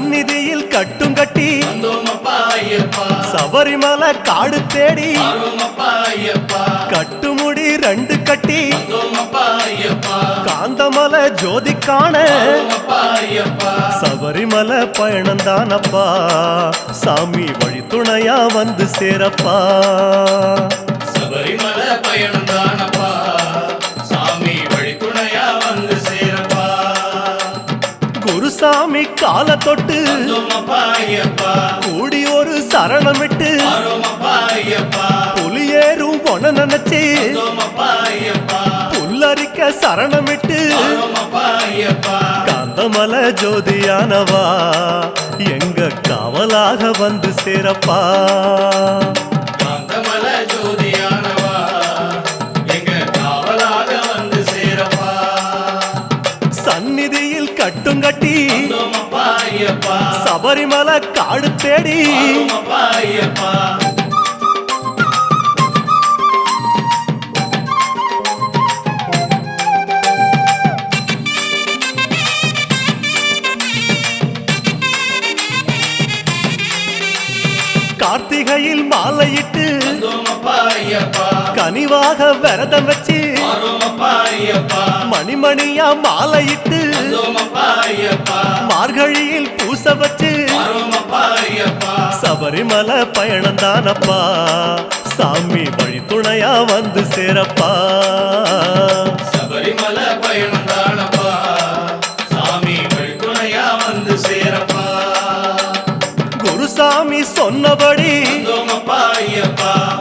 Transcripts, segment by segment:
சந்நிதியில் கட்டும் கட்டி சபரிமலை காடு தேடி கட்டுமுடி 2 கட்டி காந்தமலை ஜோதி காண சபரிமலை பயணந்தானப்பா சாமி வழி துணையா வந்து சேரப்பா சபரிமலை பயணந்தானப்பா சாமி வழி துணையா வந்து சேரப்பா குருசாமி கால தொட்டு கூடி ஒரு சரணமிட்டு புலியேறும் பொன நினைச்சு புல்லரிக்க சரணமிட்டு காந்தமலை ஜோதியானவா எங்க காவலாக வந்து சேரப்பா காந்தமலை ஜோதியானவா எங்க காவலாக வந்து சேரப்பா சந்நிதியில் கட்டும் கட்டி சபரிமலை காடு தேடி கார்த்திகையில் மாலையிட்டு கனிவாக விரதம் வச்சு மணிமணியா மாலையிட்டு மார்கழியில் பூச வச்சு சபரிமலை பயணந்தானப்பா சாமி வழி துணையா வந்து சேரப்பா சபரிமலை பயணந்தானப்பா சாமி வழி துணையா வந்து சேரப்பா குருசாமி சொன்னபடி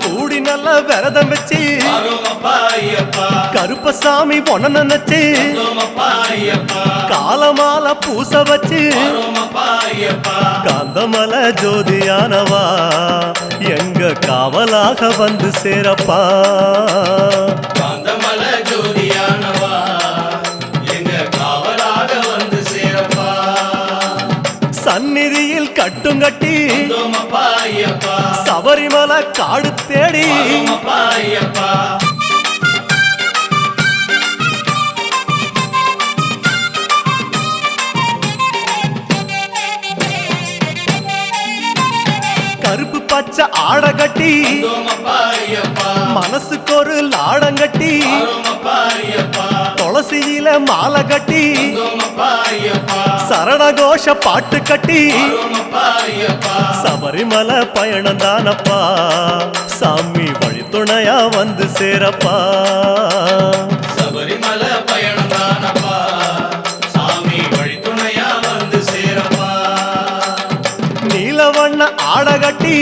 கூடி நல்ல விரதம் வச்சு கருப்பசாமி பொண்ண நினைச்சு காலமால பூச வச்சு காந்தமலை ஜோதியானவா எங்க காவலாக வந்து சேரப்பா காந்தமலை ஜோதியானவா எங்க காவலாக வந்து சேரப்பா சந்நிதியில் கட்டும் கட்டி சபரிமலை காடு தேடி கருப்பு பச்சை ஆட கட்டி மனசுக்கு ஒரு லாடங்கட்டி துளசியில மாலை கட்டி சரணகோஷ பாட்டு கட்டி சபரிமலை பயணந்தானப்பா சாமி வழி துணையா வந்து சேரப்பா சபரிமலை பயணந்தானப்பா சாமி வழி துணையா வந்து சேரப்பா நீலவண்ண ஆட கட்டி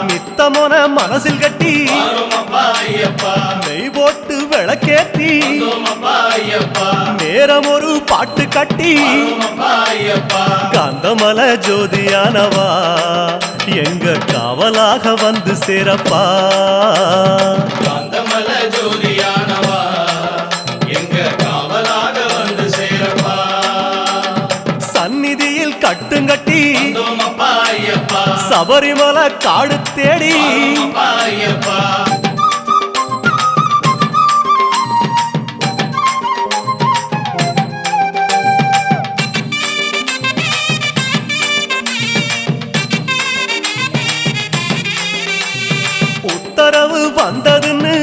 நித்தமோன மனசில் கட்டி நெய் போட்டு விளக்கேத்தி நேரம் ஒரு பாட்டு கட்டி காந்தமலை ஜோதியானவா எங்க காவலாக வந்து சேரப்பா காந்தமலை ஜோதியானவா எங்க காவலாக வந்து சேரப்பா சந்நிதியில் கட்டுங்கட்டி சபரிமலை காடு தேடி உத்தரவு வந்ததுன்னு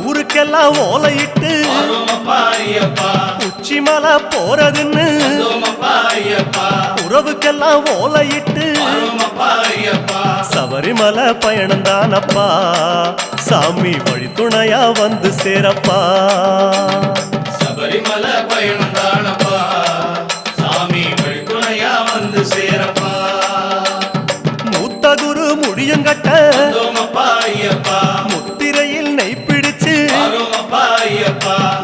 ஊருக்கெல்லாம் ஓலையிட்டு உச்சிமலை போறதுன்னு உறவுக்கெல்லாம் ஓலையிட்டு சபரிமலை பயணந்தானப்பா சாமி வழி துணையா வந்து சேரப்பா சபரிமலை பயணந்தானப்பா சாமி வழி துணையா வந்து சேரப்பா மூத்த குரு முடியுங்கட்ட முத்திரையில் நெய் பிடிச்சு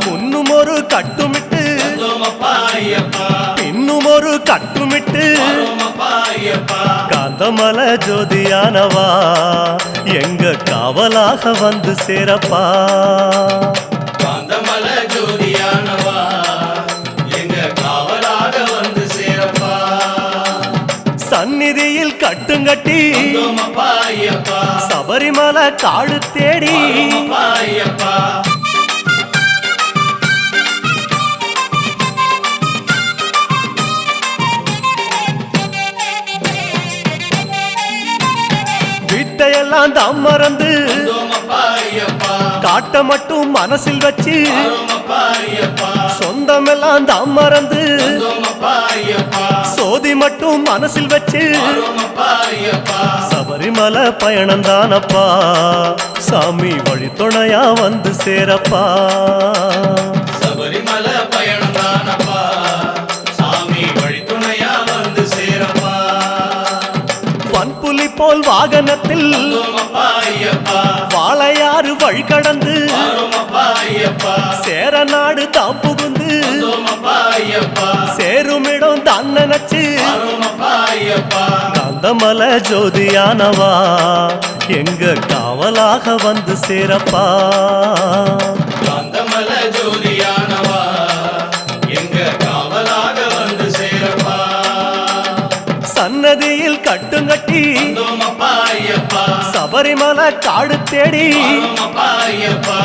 முன்னும் ஒரு கட்டுமிட்டு பின்னும் ஒரு கட்டுமிட்டு காந்தமலை ஜோதியானவா எங்க காவலாக வந்து சேரப்பா காந்தமலை ஜோதியானவா எங்க காவலாக வந்து சேரப்பா சந்நிதியில் கட்டுங்கட்டி சபரிமலை காடு தேடி எல்லாம் தான் மறந்து வந்தோமப்பா ஐயப்பா காட்ட மட்டும் மனசில் வச்சு வரோமப்பா ஐயப்பா சொந்தமெல்லாம் தான் மறந்து வந்தோமப்பா ஐயப்பா சோதி மட்டும் மனசில் வச்சு வரோமப்பா ஐயப்பா சபரிமலை பயணம் தானப்பா சாமி வழி துணையா வந்து சேரப்பா சபரிமலை பயணம் தானப்பா சாமி வழித்துணையா வந்து சேரப்பா வன்புலி போல் வாகனத்தில் வந்தோமப்பா ஐயப்பா வாழையாறு வழி கடந்து வரோமப்பா ஐயப்பா சேர நாடு தான் புகுந்து வந்தோமப்பா ஐயப்பா சேருமிடம் தான் நினைச்சு வரோமப்பா ஐயப்பா காந்தமலை ஜோதியானவா எங்க காவலாக வந்து சேரப்பா காந்தமல ஜோதியானவா எங்க காவலாக வந்து சேரப்பா சன்னதியில் கட்டுங்கட்டி வந்தோமப்பா ஐயப்பா சபரிமலை காடு தேடி வரோமப்பா ஐயப்பா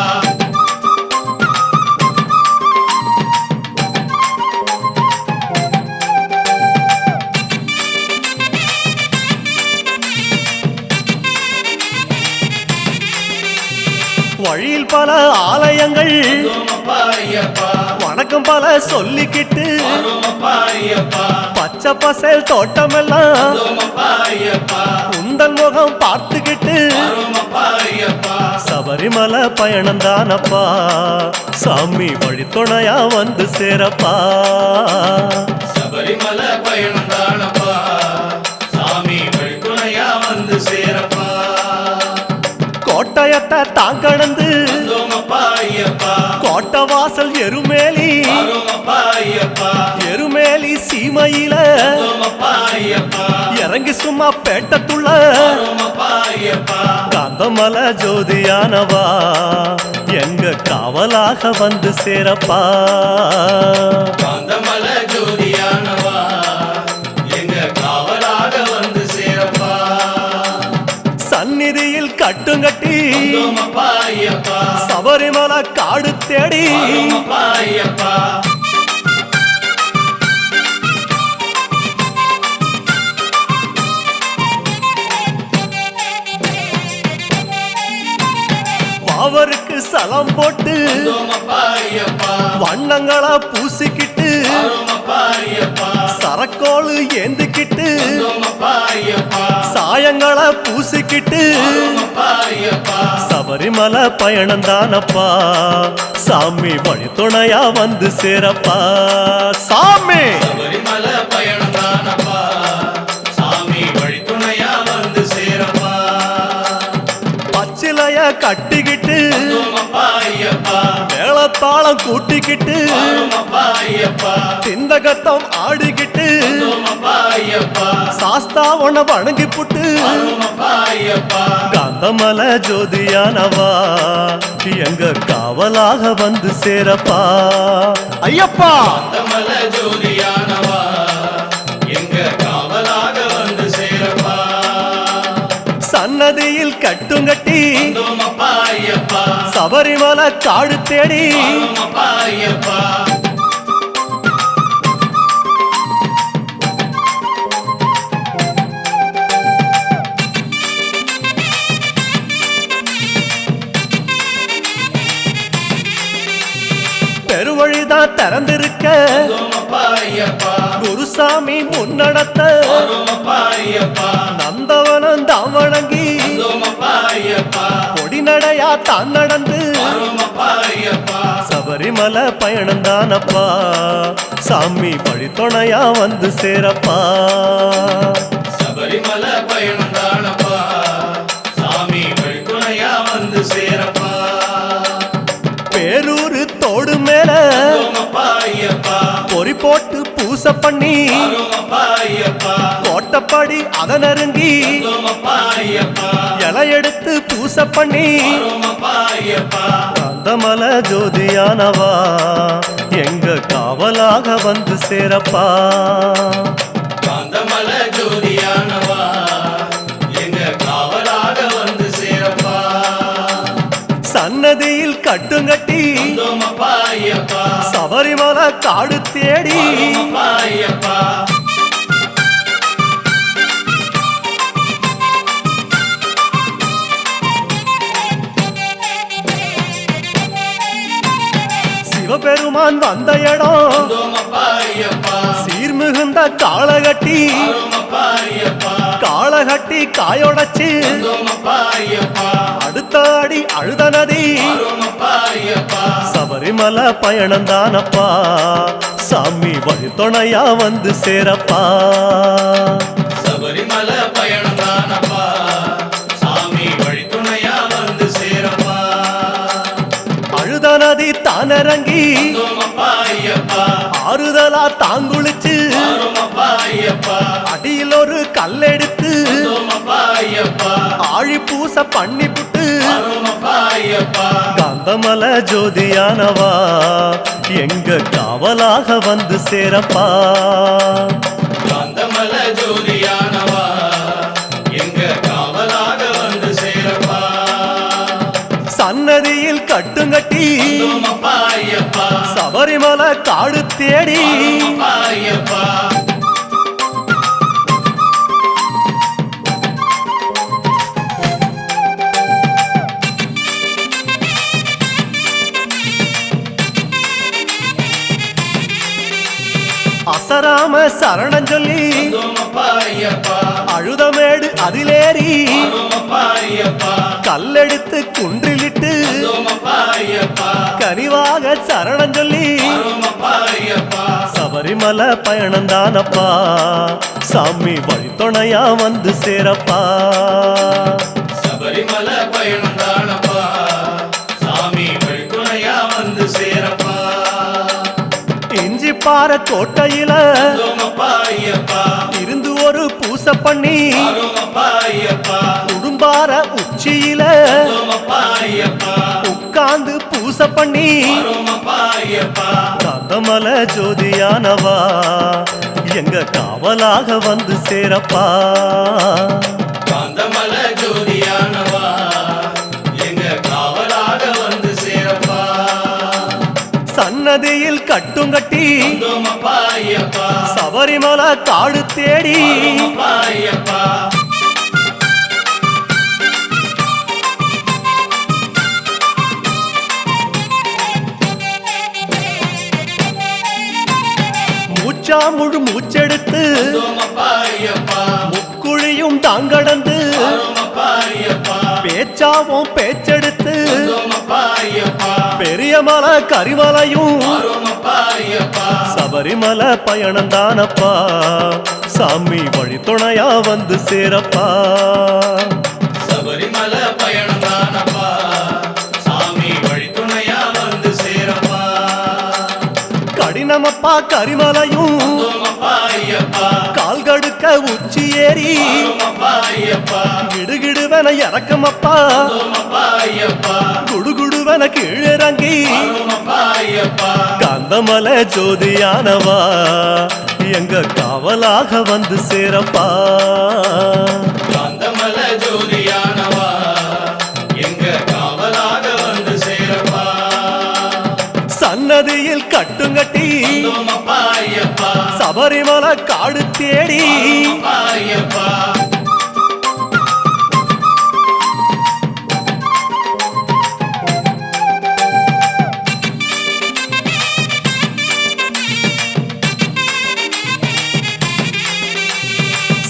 வழியில் பல ஆலயங்கள் வந்தோமப்பா ஐயப்பா வணக்கம் பல சொல்லிக்கிட்டு வரோமப்பா ஐயப்பா பச்சை பசல் தோட்டமெல்லாம் வந்தோமப்பா ஐயப்பா உந்தன் முகம் பார்த்துக்கிட்டு வரோமப்பா ஐயப்பா சபரிமலை பயணம் தானப்பா சாமி வழி துணையா வந்து சேரப்பா சபரிமலை பயணம் தானப்பா சாமி வழித்துணையா வந்து சேரப்பா கோட்டயத்தை தான் கடந்து வந்தோமப்பா ஐயப்பா கோட்டை வாசல் எருமேலி வரோமப்பா ஐயப்பா எருமேலி சீமையில வந்தோமப்பா ஐயப்பா இறங்கி சும்மா பேட்டத்துள்ள வரோமப்பா ஐயப்பா காந்தமலை ஜோதியானவா எங்க காவலாக வந்து சேரப்பா காந்தமல ஜோதியானவா எங்க காவலாக வந்து சேரப்பா சந்நிதியில் கட்டுங்கட்டி வந்தோமப்பா ஐயப்பா சபரிமலை காடு தேடி வரோமப்பா ஐயப்பா அவருக்கு சலம் போட்டு வந்தோமப்பா ஐயப்பா வண்ணங்களா பூசிக்கிட்டு வரோமப்பா ஐயப்பா சரக்கோளு ஏந்திக்கிட்டு வந்தோமப்பா ஐயப்பா சாயங்களா பூசிக்கிட்டு வரோமப்பா ஐயப்பா சபரிமலை பயணம் தானப்பா சாமி வழி துணையா வந்து சேரப்பா சாமி சபரிமலை பயணம் தானப்பா சாமி வழித்துணையா வந்து சேரப்பா பச்சிலைய கட்டிக்கிட்டு வந்தோமப்பா ஐயப்பா மேளத்தாளம் கூட்டிக்கிட்டு வரோமப்பா ஐயப்பா சிந்தகத்தம் ஆடிக்கிட்டு வந்தோமப்பா ஐயப்பா சாஸ்தா உன வணங்கி புட்டு வரோமப்பா ஐயப்பா காந்தமலை ஜோதியானவா எங்க காவலாக வந்து சேரப்பா ஐயப்பா காந்தமல ஜோதியானவா எங்க காவலாக வந்து சேரப்பா சன்னதியில் கட்டுங்கட்டி வந்தோமப்பா ஐயப்பா சபரிமலை காடு தேடி வரோமப்பா ஐயப்பா பெருவழிதான் திறந்திருக்க வந்தோமப்பா ஐயப்பா குருசாமி முன்னடத்த வரோமப்பா ஐயப்பா நந்தவனம் தான் வணங்கி வந்தோமப்பா ஐயப்பா பொடிநடையா தான் நடந்து வரோமப்பா ஐயப்பா சபரிமலை பயணம் தானப்பா சாமி வழி துணையா வந்து சேரப்பா சபரிமலை பயணம் தானப்பா சாமி வழித்துணையா வந்து சேரப்பா பேரூரு தோடு மேல வரோமப்பா ஐயப்பா பொறி போட்டு பூச பண்ணி வரோமப்பா ஐயப்பா கோட்டப்படி அத நெருங்கி வந்தோமப்பா ஐயப்பா இலை எடுத்து பூச பண்ணி வரோமப்பா ஐயப்பா காந்தமலை ஜோதியானவா எங்க காவலாக வந்து சேரப்பா காந்தமல ஜோதியானவா எங்க காவலாக வந்து சேரப்பா சன்னதியில் கட்டுங்கட்டி வந்தோமப்பா ஐயப்பா சபரிமலை காடு தேடி வரோமப்பா ஐயப்பா பெருமான் வந்த இடம் வந்தோமப்பா ஐயப்பா சீர்மிகுந்த காளகட்டி வந்தோமப்பா ஐயப்பா காளகட்டி காயொடச்சு வந்தோமப்பா ஐயப்பா அடுத்த அடி அழுத நதி வந்தோமப்பா ஐயப்பா சபரிமலை பயணந்தானப்பா சாமி வழித்துணையா வந்து சேரப்பா சபரிமலை பயணம் தானப்பா சாமி வழித்துணையா வந்து சேரப்பா அழுத நதி தானிறங்கி வந்தோமப்பா ஐயப்பா ஆறுதலா தாங்குளிச்சு வந்தோமப்பா ஐயப்பா அடியில் ஒரு கல்லெடுத்து வந்தோமப்பா ஐயப்பா ஆழி பூச பண்ணி புட்டு வந்தோமப்பா ஐயப்பா காந்தமல ஜோதியானவா எங்க காவலாக வந்து சேரப்பா காந்தமல ஜோதியானவா எங்க காவலாக வந்து சேரப்பா சன்னதியில் கட்டுங்கட்டி வந்தோமப்பா ஐயப்பா சபரிமலை காடு தேடி வந்தோமப்பா ஐயப்பா அசராம சரணம் சொல்லி வந்தோமப்பா ஐயப்பா அழுதமேடு அதிலேறி வந்தோமப்பா ஐயப்பா கல்லெடுத்து குன்றிலிட்டு வந்தோமப்பா ஐயப்பா கனிவாக சரணம் சொல்லி வந்தோமப்பா ஐயப்பா சபரிமலை பயணந்தானப்பா சாமி வழித்துணையா வந்து சேரப்பா சபரிமலை பயணம் தானப்பா சாமி வழித்துணையா வந்து சேரப்பா இஞ்சி பாறை கோட்டையில வந்தோமப்பா ஐயப்பா இருந்து ஒரு பூச பண்ணி வந்தோமப்பா ஐயப்பா குடும்பார உச்சியில வந்தோமப்பா ஐயப்பா உட்கார்ந்து பூச பண்ணி வந்தோமப்பா ஐயப்பா காந்தமல ஜோதியானவா எங்க காவலாக வந்து சேரப்பா காந்தமல ஜோதியானவா எங்க காவலாக வந்து சேரப்பா சன்னதியில் கட்டுங்கட்டி வந்தோமப்பா ஐயப்பா சபரிமலை காடு தேடி வந்தோமப்பா ஐயப்பா மூச்சா முழு மூச்செடுத்து வந்தோமப்பா ஐயப்பா முக்குழியும் தாங்கடந்து வந்தோமப்பா ஐயப்பா பேச்சாவும் பேச்செடுத்து வந்தோமப்பா ஐயப்பா பெரிய மலை கரிமலையும் வந்தோமப்பா ஐயப்பா சபரிமலை பயணந்தானப்பா சாமி வழித்துணையா வந்து சேரப்பா சபரிமலை பயணம் தானப்பா சாமி வழித்துணையா வந்து சேரப்பா கடினமப்பா கரிமலையும் வந்தோமப்பா ஐயப்பா கால்கடுக்க உச்சி ஏறி வந்தோமப்பா ஐயப்பா கிடுகிடுவன இறக்கமப்பா வந்தோமப்பா ஐயப்பா குடுகுடுவன கீழிறங்கி வந்தோமப்பா ஐயப்பா காந்தமல ஜோதியானவா எங்க காவலாக வந்து சேரப்பா காந்தமல ஜோதியானவா எங்க காவலாக வந்து சேரப்பா சன்னதியில் கட்டுங்கட்டி வந்தோமப்பா ஐயப்பா சபரிமலை காடு தேடி வந்தோமப்பா ஐயப்பா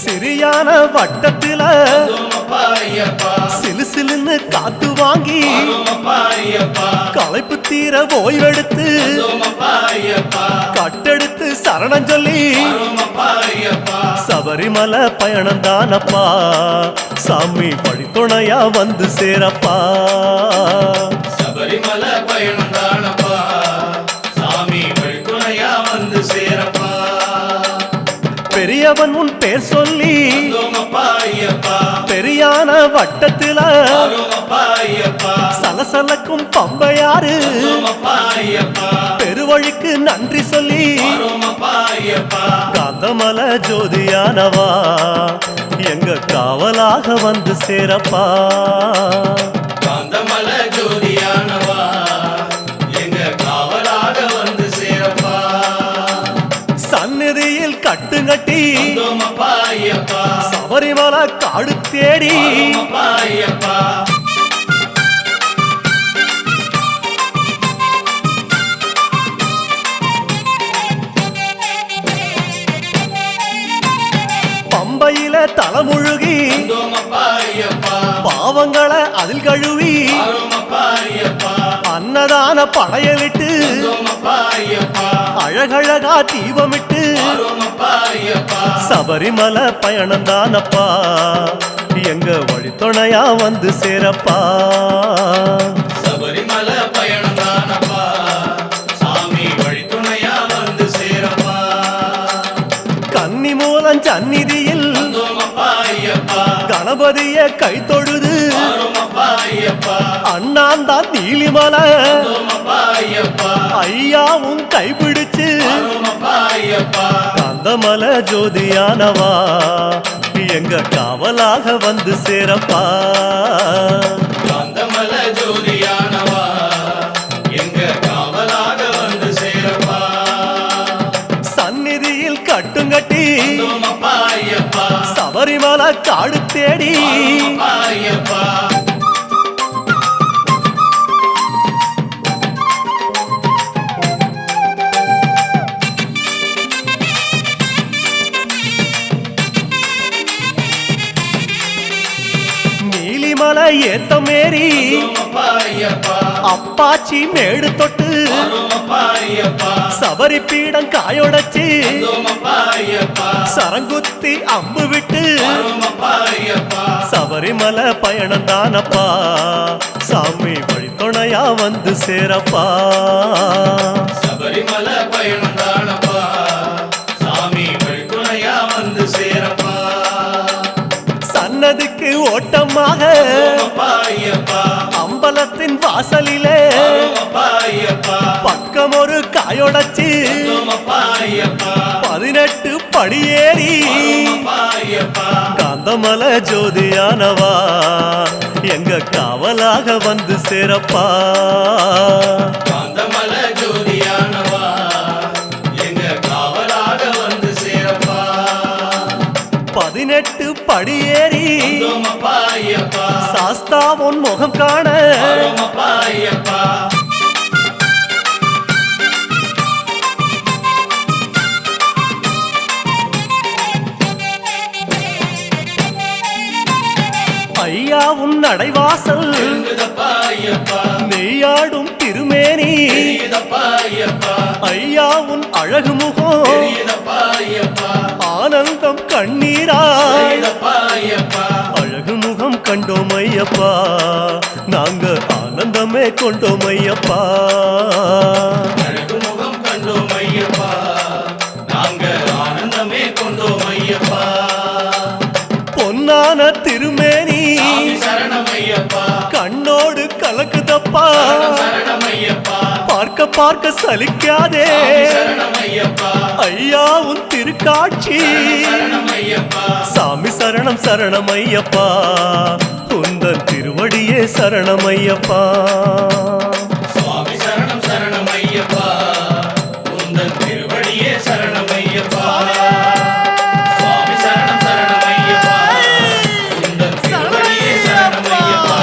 சிறியான வட்டத்தில வந்தோமப்பா ஐயப்பா சிலுசிலுன்னு காத்து வாங்கி வந்தோமப்பா ஐயப்பா களைப்பு தீர ஓய்வெடுத்து வந்தோமப்பா ஐயப்பா கட்டெடுத்து சரணம் சொல்லி வந்தோமப்பா ஐயப்பா சபரிமலை பயணந்தானப்பா சாமி வழித்துணையா வந்து சேரப்பா சபரிமலை பயணம் தானப்பா சாமி வழித்துணையா வந்து சேரப்பா பெரியவன் உன் பேர் சொல்லி வந்தோமப்பா ஐயப்பா பெரியான வட்டத்தில வந்தோமப்பா ஐயப்பா சலசலக்கும் பம்பையாறு வந்தோமப்பா ஐயப்பா பெருவழிக்கு நன்றி சொல்லி வந்தோமப்பா ஐயப்பா காந்தமல ஜோதியானவா எங்க காவலாக வந்து சேரப்பா காந்தமல ஜோதியானவா எங்க காவலாக வந்து சேரப்பா சந்நிதியில் கட்டுங்கட்டி வந்தோமப்பா ஐயப்பா சபரிமலை காடு தேடி வந்தோமப்பா ஐயப்பா. தலைமுழுகி வந்தோமப்பா ஐயப்பா பாவங்களை அதில் கழுவி ஆரோமப்பா ஐயப்பா அன்னதான படையலிட்டு வந்தோமப்பா ஐயப்பா அழகழகா தீபமிட்டு ஆரோமப்பா ஐயப்பா சபரிமலை பயணம்தானப்பா எங்க வழித்துணையா வந்து சேரப்பா சபரிமலை பயணம் தானப்பா சாமி வழித்துணையா வந்து சேரப்பா கன்னி மூலம் சந்நிதியில் வந்தோமப்பா ஐயப்பா கணபதிய கை தொழுது ஆரோமப்பா ஐயப்பா அண்ணாந்தான் நீலிமலை வந்தோமப்பா ஐயப்பா ஐயாவும் கைப்பிடிச்சு ஆரோமப்பா ஐயப்பா கந்தமலை ஜோதியானவா எங்க காவலாக வந்து சேரப்பா காந்தமல ஜோதியானவா எங்க காவலாக வந்து சேரப்பா சந்நிதியில் கட்டுங்கட்டி வந்தோமப்பா ஐயப்பா சபரிமலை காடு தேடி ஆரோமப்பா ஐயப்பா நீலிமலை ஏத்த மேரி வந்தோமப்பா ஐயப்பா அப்பாச்சி மேடு தொட்டு ஆரோமப்பா ஐயப்பா சபரி பீடம் காயொடச்சு வந்தோமப்பா ஐயப்பா சரங்குத்தி அம்பு விட்டு ஆரோமப்பா ஐயப்பா சபரிமலை பயணம் தானப்பா சாமி வழித்துணையா வந்து சேரப்பா சபரிமலை பயணம் தானப்பா சாமி வழித்துணையா வந்து சேரப்பா சன்னதிக்கு ஓட்டமாக வந்தோமப்பா ஐயப்பா அம்பலத்தின் வாசலிலே ஆரோமப்பா ஐயப்பா பக்கம் ஒரு காயொடச்சு வந்தோமப்பா ஐயப்பா 18 படியேறி ஆரோமப்பா ஐயப்பா காந்தமலை ஜோதியானவா எங்க காவலாக வந்து சேரப்பா காந்தமல ஜோதியானவா எங்க காவலாக வந்து சேரப்பா 18 படியேறி வந்தோமப்பா ஐயப்பா சாஸ்தாவுன் முகம் காண ஆரோமப்பா ஐயப்பா ஐயா உன் நடைவாசல் எழுந்ததப்பா ஐயப்பா நெய்யாடும் திருமேனி தெரியுதப்பா ஐயப்பா ஐயா உன் அழகு முகம் தெரியுதப்பா ஐயப்பா ஆனந்தம் கண்ணீராய் தெரியுதப்பா ஐயப்பா அழகு முகம் கண்டோம் ஐயப்பா நாங்க ஆனந்தமே கொண்டோம் ஐயப்பா அழகு முகம் கண்டோம் ஐயப்பா நாங்க ஆனந்தமே கொண்டோம் ஐயப்பா பொன்னான திருமேனி சாமி சரணம் ஐயப்பா கண்ணோடு கலக்குதப்பா சரணம் சரணம் ஐயப்பா பார்க்க பார்க்க சலிக்காதே சாமி சரணம் ஐயப்பா ஐயா உன் திருக்காட்சி சரணம் ஐயப்பா சாமி சரணம் சரணம் ஐயப்பா உந்தன் திருவடியே சரணம் ஐயப்பா சுவாமி சரணம் சரணம் ஐயப்பா உந்தன் திருவடியே சரணம் ஐயப்பா சுவாமி சரணம் சரணம் ஐயப்பா உந்தன் திருவடியே சரணம் ஐயப்பா